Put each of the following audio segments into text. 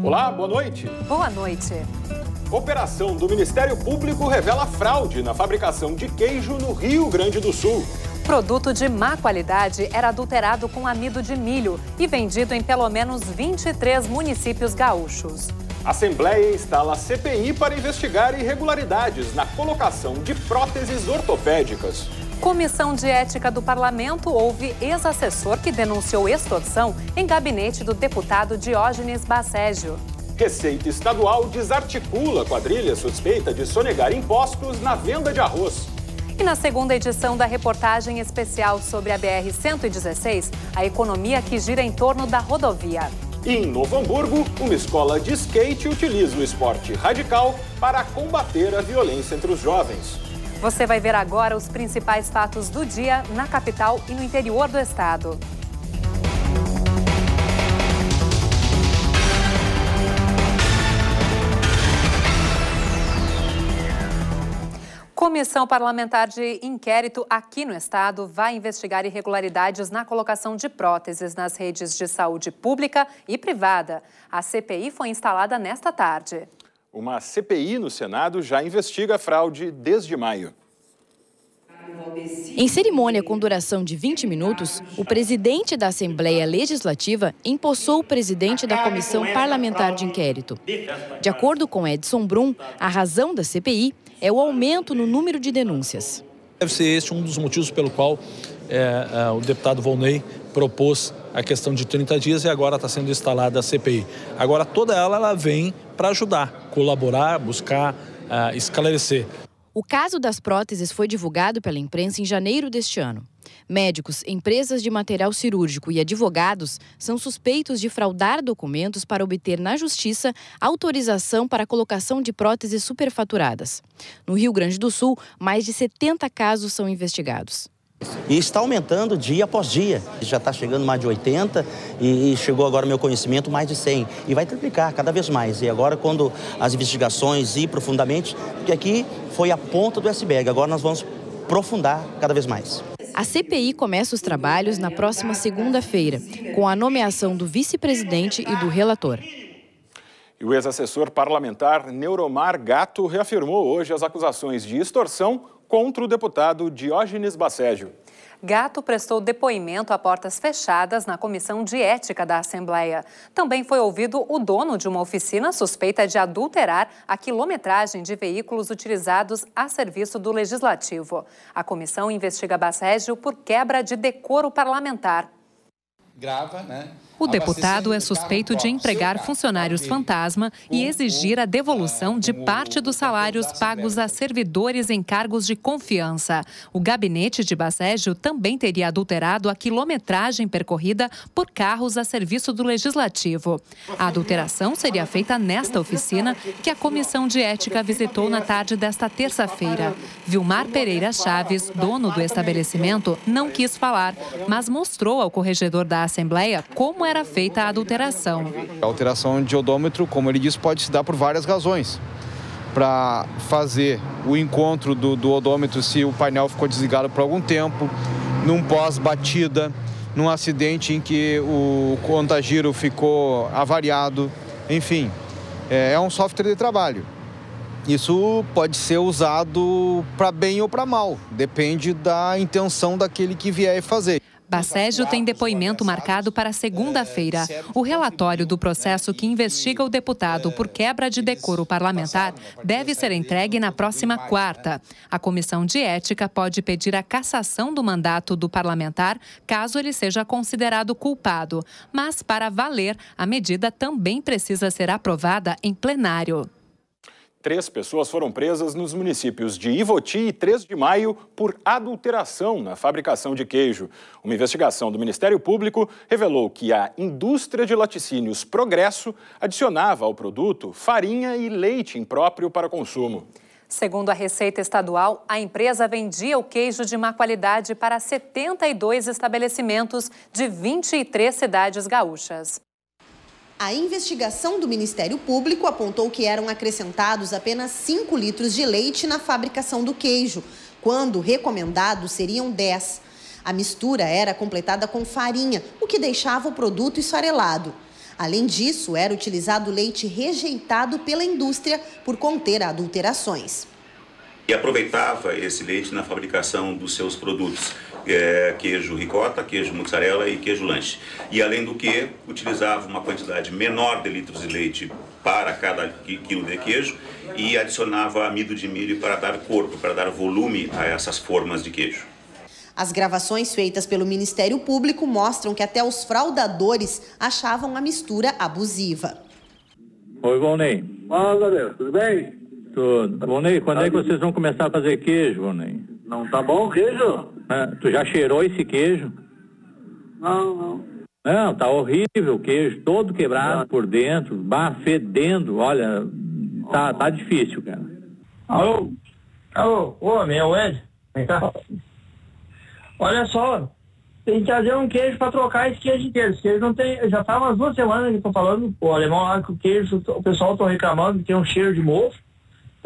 Olá, boa noite. Boa noite. Operação do Ministério Público revela fraude na fabricação de queijo no Rio Grande do Sul. Produto de má qualidade era adulterado com amido de milho e vendido em pelo menos 23 municípios gaúchos. A Assembleia instala a CPI para investigar irregularidades na colocação de próteses ortopédicas. Comissão de Ética do Parlamento houve ex-assessor que denunciou extorsão em gabinete do deputado Diógenes Basségio. Receita Estadual desarticula quadrilha suspeita de sonegar impostos na venda de arroz. E na segunda edição da reportagem especial sobre a BR-116, a economia que gira em torno da rodovia. E em Novo Hamburgo, uma escola de skate utiliza o esporte radical para combater a violência entre os jovens. Você vai ver agora os principais fatos do dia na capital e no interior do estado. Comissão Parlamentar de Inquérito aqui no estado vai investigar irregularidades na colocação de próteses nas redes de saúde pública e privada. A CPI foi instalada nesta tarde. Uma CPI no Senado já investiga a fraude desde maio. Em cerimônia com duração de 20 minutos, o presidente da Assembleia Legislativa empossou o presidente da Comissão Parlamentar de Inquérito. De acordo com Edson Brum, a razão da CPI é o aumento no número de denúncias. Deve ser este um dos motivos pelo qual o deputado Volney propôs a questão de 30 dias e agora está sendo instalada a CPI. Agora toda ela vem para ajudar, colaborar, buscar esclarecer. O caso das próteses foi divulgado pela imprensa em janeiro deste ano. Médicos, empresas de material cirúrgico e advogados são suspeitos de fraudar documentos para obter na Justiça autorização para a colocação de próteses superfaturadas. No Rio Grande do Sul, mais de 70 casos são investigados. E está aumentando dia após dia. Já está chegando mais de 80 e chegou agora, meu conhecimento, mais de 100. E vai triplicar cada vez mais. E agora, quando as investigações ir profundamente, porque aqui foi a ponta do iceberg, agora nós vamos aprofundar cada vez mais. A CPI começa os trabalhos na próxima segunda-feira, com a nomeação do vice-presidente e do relator. E o ex-assessor parlamentar Neuromar Gatto reafirmou hoje as acusações de extorsão contra o deputado Diógenes Basségio. Gatto prestou depoimento a portas fechadas na Comissão de Ética da Assembleia. Também foi ouvido o dono de uma oficina suspeita de adulterar a quilometragem de veículos utilizados a serviço do Legislativo. A comissão investiga Basségio por quebra de decoro parlamentar. O deputado é suspeito de empregar funcionários fantasma e exigir a devolução de parte dos salários pagos a servidores em cargos de confiança. O gabinete de Basségio também teria adulterado a quilometragem percorrida por carros a serviço do Legislativo. A adulteração seria feita nesta oficina que a Comissão de Ética visitou na tarde desta terça-feira. Vilmar Pereira Chaves, dono do estabelecimento, não quis falar, mas mostrou ao corregedor da Assembleia como era feita a adulteração. A alteração de odômetro, como ele disse, pode se dar por várias razões. Para fazer o encontro do odômetro se o painel ficou desligado por algum tempo, num pós-batida, num acidente em que o contagiro ficou avariado, enfim, é um software de trabalho. Isso pode ser usado para bem ou para mal, depende da intenção daquele que vier fazer. Basségio tem depoimento marcado para segunda-feira. O relatório do processo que investiga o deputado por quebra de decoro parlamentar deve ser entregue na próxima quarta. A Comissão de Ética pode pedir a cassação do mandato do parlamentar caso ele seja considerado culpado. Mas, para valer, a medida também precisa ser aprovada em plenário. 3 pessoas foram presas nos municípios de Ivoti e 3 de Maio por adulteração na fabricação de queijo. Uma investigação do Ministério Público revelou que a indústria de laticínios Progresso adicionava ao produto farinha e leite impróprio para consumo. Segundo a Receita Estadual, a empresa vendia o queijo de má qualidade para 72 estabelecimentos de 23 cidades gaúchas. A investigação do Ministério Público apontou que eram acrescentados apenas 5 litros de leite na fabricação do queijo, quando recomendados seriam 10. A mistura era completada com farinha, o que deixava o produto esfarelado. Além disso, era utilizado leite rejeitado pela indústria por conter adulterações. E aproveitava esse leite na fabricação dos seus produtos, queijo ricota, queijo mussarela e queijo lanche. E além do que, utilizava uma quantidade menor de litros de leite para cada quilo de queijo e adicionava amido de milho para dar corpo, para dar volume a essas formas de queijo. As gravações feitas pelo Ministério Público mostram que até os fraudadores achavam a mistura abusiva. Oi, Volney. Fala, Deus, tudo bem? Tudo. Volney, quando é que vocês vão começar a fazer queijo, Volney? Não tá bom o queijo? Tu já cheirou esse queijo? Não. Não, tá horrível o queijo, todo quebrado por dentro, fedendo, olha, tá difícil, cara. Alô, homem, é o Ed? Vem cá. Olha só, tem que trazer um queijo para trocar esse queijo inteiro. Esse queijo não tem, já tá umas 2 semanas que eu tô falando, o alemão lá que o queijo, o pessoal tá reclamando que tem um cheiro de mofo.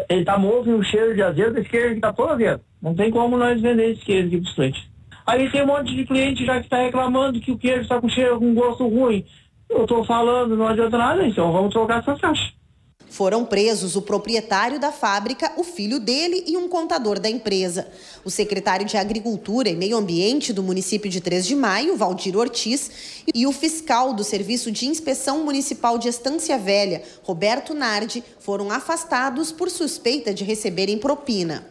Ele tá mofo e um cheiro de azedo, esse queijo que tá todo azedo. Não tem como nós vender esse queijo aqui pros clientes. Aí tem um monte de cliente já que tá reclamando que o queijo tá com cheiro, com gosto ruim. Eu tô falando, não adianta nada, então vamos trocar essa caixa. Foram presos o proprietário da fábrica, o filho dele e um contador da empresa. O secretário de Agricultura e Meio Ambiente do município de 3 de Maio, Valdir Ortiz, e o fiscal do Serviço de Inspeção Municipal de Estância Velha, Roberto Nardi, foram afastados por suspeita de receberem propina.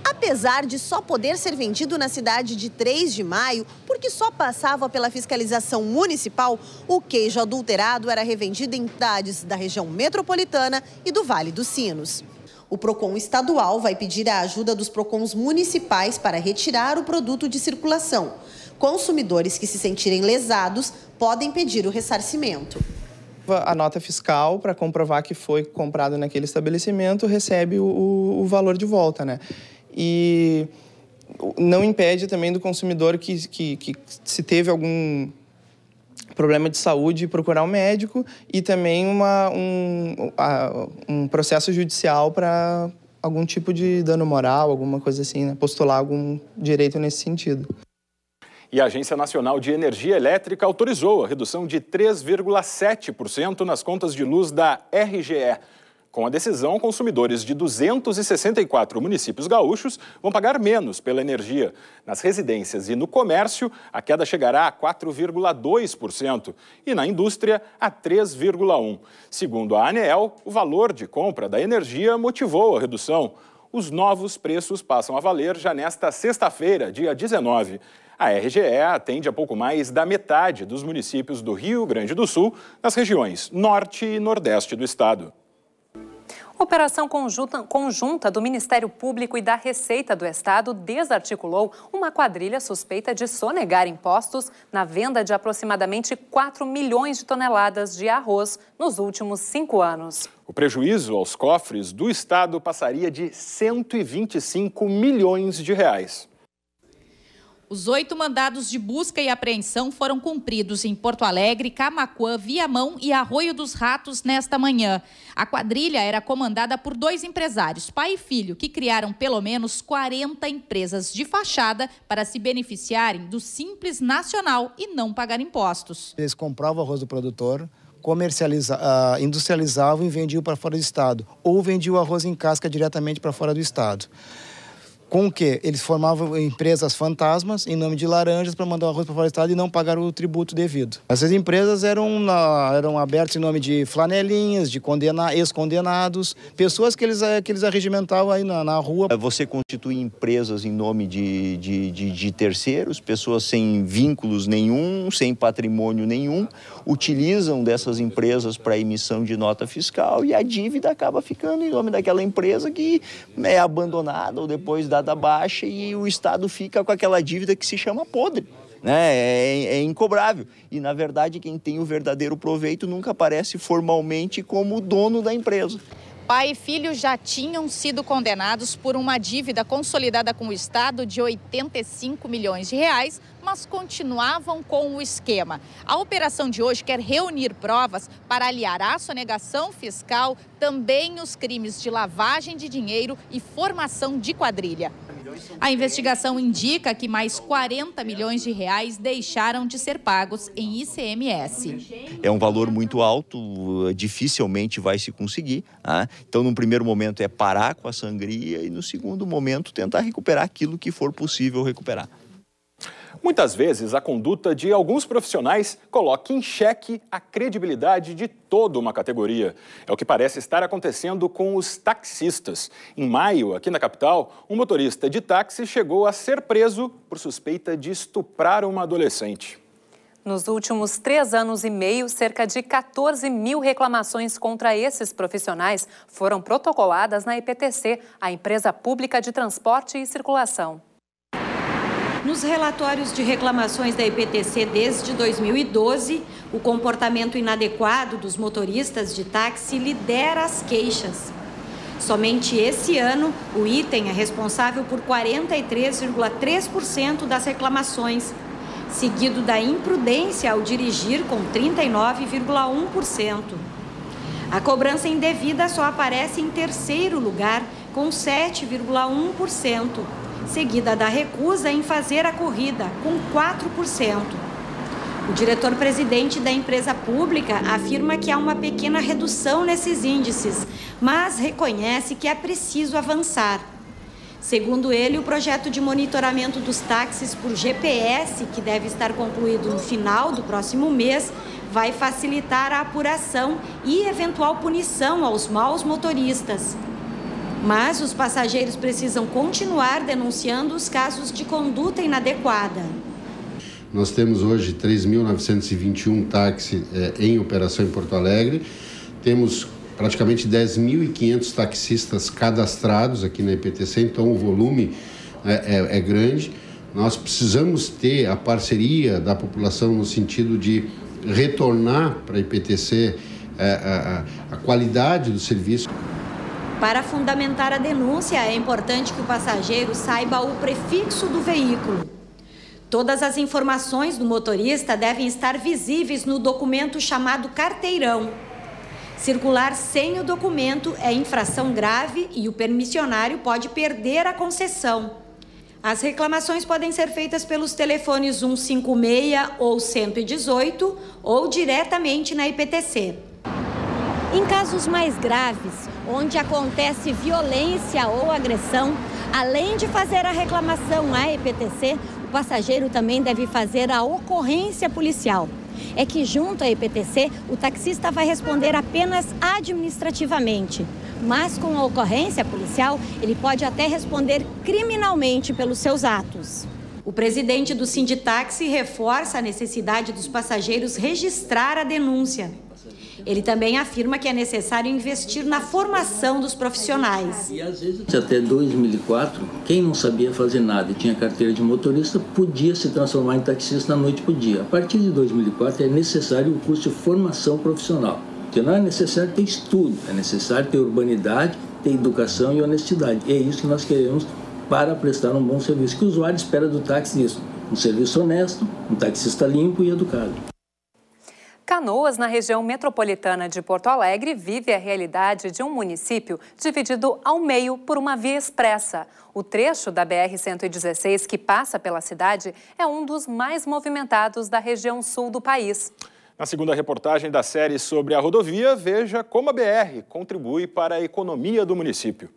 Apesar de só poder ser vendido na cidade de 3 de Maio, porque só passava pela fiscalização municipal, o queijo adulterado era revendido em cidades da região metropolitana e do Vale dos Sinos. O PROCON estadual vai pedir a ajuda dos PROCONs municipais para retirar o produto de circulação. Consumidores que se sentirem lesados podem pedir o ressarcimento. A nota fiscal, para comprovar que foi comprado naquele estabelecimento, recebe o valor de volta, né? E não impede também do consumidor que se teve algum problema de saúde, procurar um médico e também um processo judicial para algum tipo de dano moral, alguma coisa assim, né? Postular algum direito nesse sentido. E a Agência Nacional de Energia Elétrica autorizou a redução de 3,7% nas contas de luz da RGE. Com a decisão, consumidores de 264 municípios gaúchos vão pagar menos pela energia. Nas residências e no comércio, a queda chegará a 4,2% e na indústria a 3,1%. Segundo a ANEEL, o valor de compra da energia motivou a redução. Os novos preços passam a valer já nesta sexta-feira, dia 19. A RGE atende a pouco mais da metade dos municípios do Rio Grande do Sul, nas regiões norte e nordeste do estado. Operação conjunta do Ministério Público e da Receita do Estado desarticulou uma quadrilha suspeita de sonegar impostos na venda de aproximadamente 4 milhões de toneladas de arroz nos últimos 5 anos. O prejuízo aos cofres do estado passaria de 125 milhões de reais. Os 8 mandados de busca e apreensão foram cumpridos em Porto Alegre, Camaquã, Viamão e Arroio dos Ratos nesta manhã. A quadrilha era comandada por 2 empresários, pai e filho, que criaram pelo menos 40 empresas de fachada para se beneficiarem do Simples Nacional e não pagar impostos. Eles compravam o arroz do produtor, industrializavam e vendiam para fora do estado, ou vendiam o arroz em casca diretamente para fora do estado. Com o quê? Eles formavam empresas fantasmas em nome de laranjas para mandar o arroz para fora do estado e não pagar o tributo devido. Essas empresas eram abertas em nome de flanelinhas, de ex-condenados, pessoas que eles arregimentavam aí na rua. Você constitui empresas em nome de terceiros, pessoas sem vínculos nenhum, sem patrimônio nenhum, utilizam dessas empresas para emissão de nota fiscal e a dívida acaba ficando em nome daquela empresa que é abandonada ou depois dada baixa e o Estado fica com aquela dívida que se chama podre, né? É incobrável. E, na verdade, quem tem o verdadeiro proveito nunca aparece formalmente como dono da empresa. Pai e filho já tinham sido condenados por uma dívida consolidada com o Estado de 85 milhões de reais, mas continuavam com o esquema. A operação de hoje quer reunir provas para aliar à sonegação fiscal também os crimes de lavagem de dinheiro e formação de quadrilha. A investigação indica que mais 40 milhões de reais deixaram de ser pagos em ICMS. É um valor muito alto, dificilmente vai se conseguir. Né? Então, num primeiro momento é parar com a sangria e no segundo momento tentar recuperar aquilo que for possível recuperar. Muitas vezes, a conduta de alguns profissionais coloca em xeque a credibilidade de toda uma categoria. É o que parece estar acontecendo com os taxistas. Em maio, aqui na capital, um motorista de táxi chegou a ser preso por suspeita de estuprar uma adolescente. Nos últimos 3 anos e meio, cerca de 14 mil reclamações contra esses profissionais foram protocoladas na EPTC, a empresa pública de transporte e circulação. Nos relatórios de reclamações da EPTC desde 2012, o comportamento inadequado dos motoristas de táxi lidera as queixas. Somente esse ano, o item é responsável por 43,3% das reclamações, seguido da imprudência ao dirigir com 39,1%. A cobrança indevida só aparece em terceiro lugar, com 7,1%. Seguida da recusa em fazer a corrida, com 4%. O diretor-presidente da empresa pública afirma que há uma pequena redução nesses índices, mas reconhece que é preciso avançar. Segundo ele, o projeto de monitoramento dos táxis por GPS, que deve estar concluído no final do próximo mês, vai facilitar a apuração e eventual punição aos maus motoristas. Mas os passageiros precisam continuar denunciando os casos de conduta inadequada. Nós temos hoje 3.921 táxis em operação em Porto Alegre. Temos praticamente 10.500 taxistas cadastrados aqui na EPTC, então o volume é grande. Nós precisamos ter a parceria da população no sentido de retornar para a EPTC a qualidade do serviço. Para fundamentar a denúncia, é importante que o passageiro saiba o prefixo do veículo. Todas as informações do motorista devem estar visíveis no documento chamado carteirão. Circular sem o documento é infração grave e o permissionário pode perder a concessão. As reclamações podem ser feitas pelos telefones 156 ou 118 ou diretamente na EPTC. Em casos mais graves, onde acontece violência ou agressão, além de fazer a reclamação à EPTC, o passageiro também deve fazer a ocorrência policial. É que junto à EPTC, o taxista vai responder apenas administrativamente. Mas com a ocorrência policial, ele pode até responder criminalmente pelos seus atos. O presidente do Sinditaxi reforça a necessidade dos passageiros registrar a denúncia. Ele também afirma que é necessário investir na formação dos profissionais. E às vezes, até 2004, quem não sabia fazer nada e tinha carteira de motorista podia se transformar em taxista da noite para o dia. A partir de 2004 é necessário o curso de formação profissional. Porque não é necessário ter estudo, é necessário ter urbanidade, ter educação e honestidade. E é isso que nós queremos para prestar um bom serviço. Que o usuário espera do táxi isso, um serviço honesto, um taxista limpo e educado. Canoas, na região metropolitana de Porto Alegre, vive a realidade de um município dividido ao meio por uma via expressa. O trecho da BR-116 que passa pela cidade é um dos mais movimentados da região sul do país. Na segunda reportagem da série sobre a rodovia, veja como a BR contribui para a economia do município.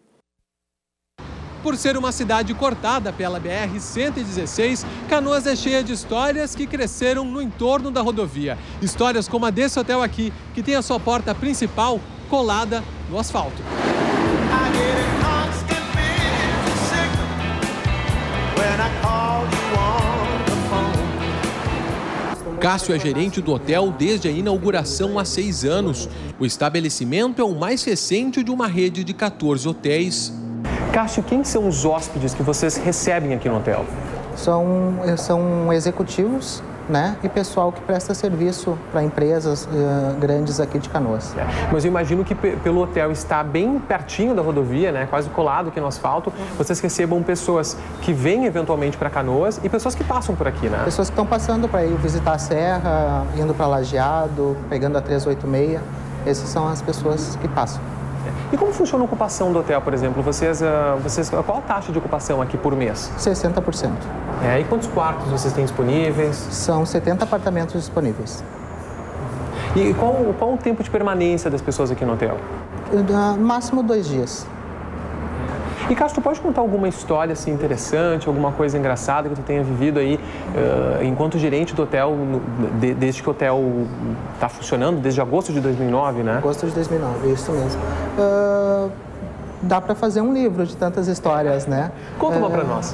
Por ser uma cidade cortada pela BR-116, Canoas é cheia de histórias que cresceram no entorno da rodovia. Histórias como a desse hotel aqui, que tem a sua porta principal colada no asfalto. Cássio é gerente do hotel desde a inauguração há 6 anos. O estabelecimento é o mais recente de uma rede de 14 hotéis. Cássio, quem são os hóspedes que vocês recebem aqui no hotel? São executivos, né, e pessoal que presta serviço para empresas grandes aqui de Canoas. Mas eu imagino que pelo hotel estar bem pertinho da rodovia, né, quase colado aqui no asfalto, vocês recebam pessoas que vêm eventualmente para Canoas e pessoas que passam por aqui, né? Pessoas que estão passando para ir visitar a serra, indo para Lajeado, pegando a 386, essas são as pessoas que passam. E como funciona a ocupação do hotel, por exemplo? Vocês qual a taxa de ocupação aqui por mês? 60%. E quantos quartos vocês têm disponíveis? São 70 apartamentos disponíveis. E qual o tempo de permanência das pessoas aqui no hotel? Máximo 2 dias. E, Cássio, tu pode contar alguma história assim, interessante, alguma coisa engraçada que tu tenha vivido aí enquanto gerente do hotel, desde que o hotel está funcionando, desde agosto de 2009, né? Agosto de 2009, isso mesmo. Dá para fazer um livro de tantas histórias, né? Conta uma para nós.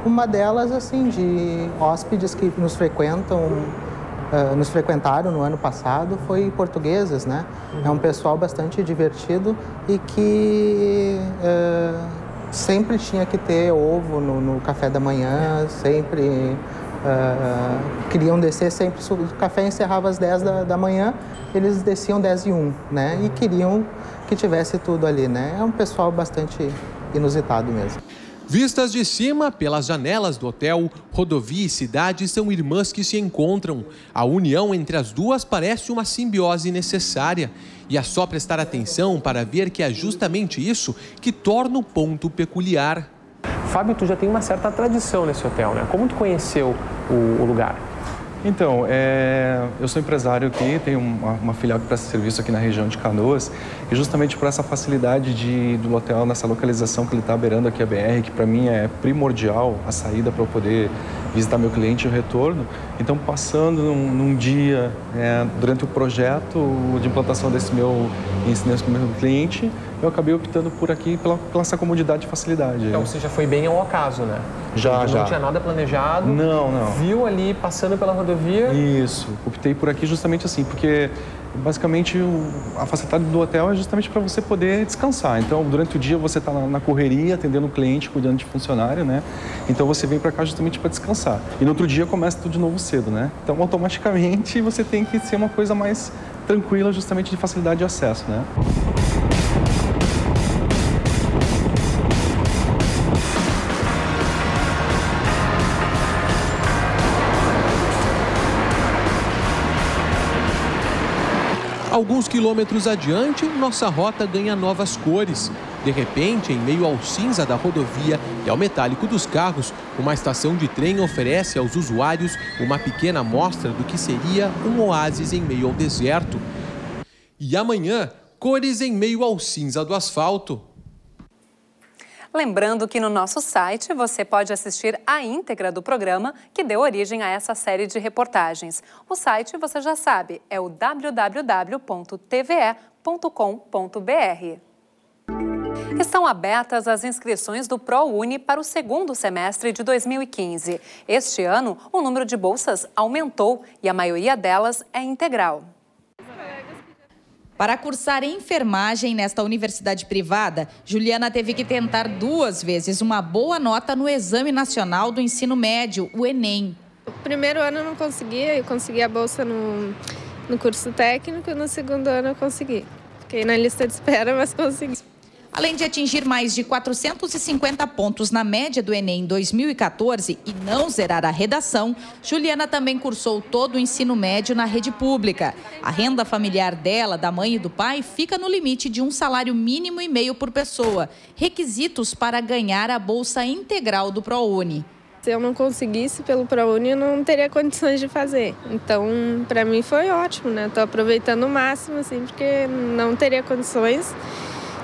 Uma delas, assim, de hóspedes que nos frequentaram no ano passado, foi portugueses, né? É um pessoal bastante divertido e que sempre tinha que ter ovo no café da manhã, sempre queriam descer, sempre o café encerrava às 10 da manhã, eles desciam 10h01, né? E queriam que tivesse tudo ali, né? É um pessoal bastante inusitado mesmo. Vistas de cima, pelas janelas do hotel, rodovia e cidade são irmãs que se encontram. A união entre as duas parece uma simbiose necessária. E é só prestar atenção para ver que é justamente isso que torna o ponto peculiar. Fábio, tu já tem uma certa tradição nesse hotel, né? Como tu conheceu o lugar? Então, eu sou empresário aqui, tenho uma filial que presta serviço aqui na região de Canoas e justamente por essa facilidade do hotel, nessa localização que ele está beirando aqui a BR, que para mim é primordial a saída para eu poder visitar meu cliente e o retorno. Então, passando num dia, durante o projeto de implantação desse meu cliente, eu acabei optando por aqui pela essa comodidade e facilidade. Então, você já foi bem ao acaso, né? Já. Não tinha nada planejado. Não. Viu ali, passando pela rodovia? Isso. Optei por aqui justamente assim, porque basicamente a facilidade do hotel é justamente para você poder descansar. Então, durante o dia você está na correria, atendendo o cliente, cuidando de funcionário, né? Então, você vem para cá justamente para descansar. E no outro dia começa tudo de novo cedo, né? Então, automaticamente, você tem que ser uma coisa mais tranquila, justamente de facilidade de acesso, né? Alguns quilômetros adiante, nossa rota ganha novas cores. De repente, em meio ao cinza da rodovia e ao metálico dos carros, uma estação de trem oferece aos usuários uma pequena amostra do que seria um oásis em meio ao deserto. E amanhã, cores em meio ao cinza do asfalto. Lembrando que no nosso site você pode assistir a íntegra do programa que deu origem a essa série de reportagens. O site, você já sabe, é o www.tve.com.br. Estão abertas as inscrições do ProUni para o segundo semestre de 2015. Este ano, o número de bolsas aumentou e a maioria delas é integral. Para cursar enfermagem nesta universidade privada, Juliana teve que tentar 2 vezes uma boa nota no Exame Nacional do Ensino Médio, o Enem. No primeiro ano eu não conseguia, eu consegui a bolsa no curso técnico, e no segundo ano eu consegui. Fiquei na lista de espera, mas consegui. Além de atingir mais de 450 pontos na média do Enem em 2014 e não zerar a redação, Juliana também cursou todo o ensino médio na rede pública. A renda familiar dela, da mãe e do pai, fica no limite de 1,5 salário mínimo por pessoa. Requisitos para ganhar a bolsa integral do ProUni. Se eu não conseguisse pelo ProUni, eu não teria condições de fazer. Então, para mim foi ótimo, né? Estou aproveitando o máximo, assim, porque não teria condições.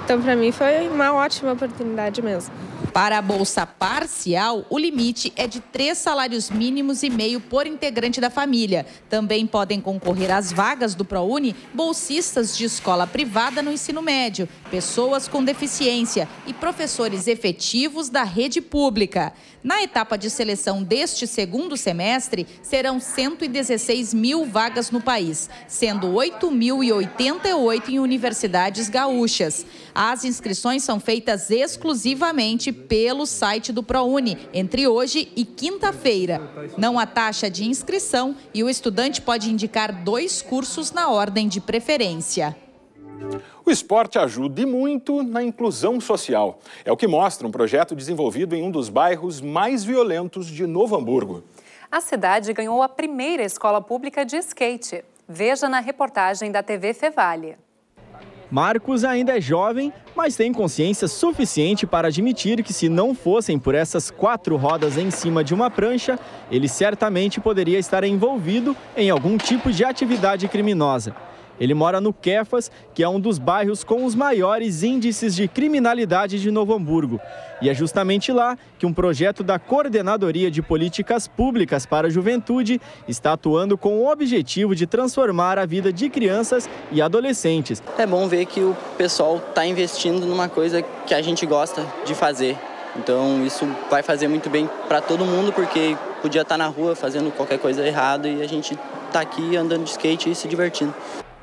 Então, para mim, foi uma ótima oportunidade mesmo. Para a bolsa parcial, o limite é de 3,5 salários mínimos por integrante da família. Também podem concorrer às vagas do ProUni bolsistas de escola privada no ensino médio, pessoas com deficiência e professores efetivos da rede pública. Na etapa de seleção deste segundo semestre, serão 116 mil vagas no país, sendo 8.088 em universidades gaúchas. As inscrições são feitas exclusivamente pelo site do ProUni, entre hoje e quinta-feira. Não há taxa de inscrição e o estudante pode indicar 2 cursos na ordem de preferência. O esporte ajuda e muito na inclusão social. É o que mostra um projeto desenvolvido em um dos bairros mais violentos de Novo Hamburgo. A cidade ganhou a primeira escola pública de skate. Veja na reportagem da TV Fevale. Marcos ainda é jovem, mas tem consciência suficiente para admitir que se não fossem por essas 4 rodas em cima de uma prancha, ele certamente poderia estar envolvido em algum tipo de atividade criminosa. Ele mora no Quefas, que é um dos bairros com os maiores índices de criminalidade de Novo Hamburgo. E é justamente lá que um projeto da Coordenadoria de Políticas Públicas para a Juventude está atuando com o objetivo de transformar a vida de crianças e adolescentes. É bom ver que o pessoal está investindo numa coisa que a gente gosta de fazer. Então isso vai fazer muito bem para todo mundo, porque podia estar na rua fazendo qualquer coisa errada e a gente está aqui andando de skate e se divertindo.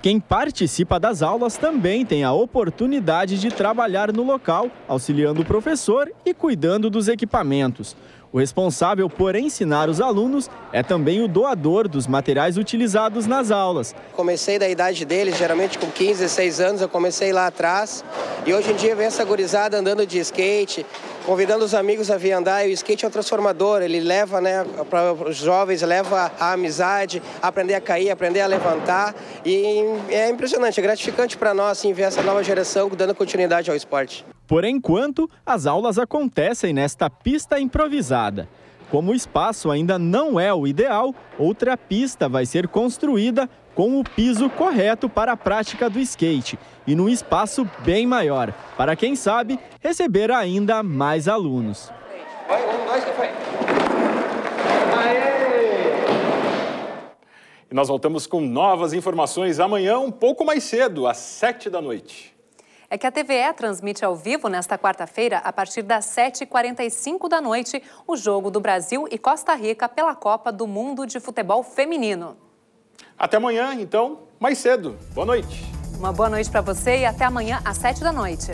Quem participa das aulas também tem a oportunidade de trabalhar no local, auxiliando o professor e cuidando dos equipamentos. O responsável por ensinar os alunos é também o doador dos materiais utilizados nas aulas. Comecei da idade deles, geralmente com 15, 16 anos, eu comecei lá atrás. E hoje em dia vem essa gurizada andando de skate, convidando os amigos a vir andar. E o skate é um transformador, ele leva, né, para os jovens, leva a amizade, aprender a cair, aprender a levantar. E é impressionante, é gratificante para nós assim, ver essa nova geração dando continuidade ao esporte. Por enquanto, as aulas acontecem nesta pista improvisada. Como o espaço ainda não é o ideal, outra pista vai ser construída com o piso correto para a prática do skate e num espaço bem maior, para quem sabe receber ainda mais alunos. Vai, 1, 2, que foi? E nós voltamos com novas informações amanhã, um pouco mais cedo, às 7 da noite. É que a TVE transmite ao vivo nesta quarta-feira, a partir das 7h45 da noite, o jogo do Brasil e Costa Rica pela Copa do Mundo de Futebol Feminino. Até amanhã, então, mais cedo. Boa noite. Uma boa noite para você e até amanhã às 7 da noite.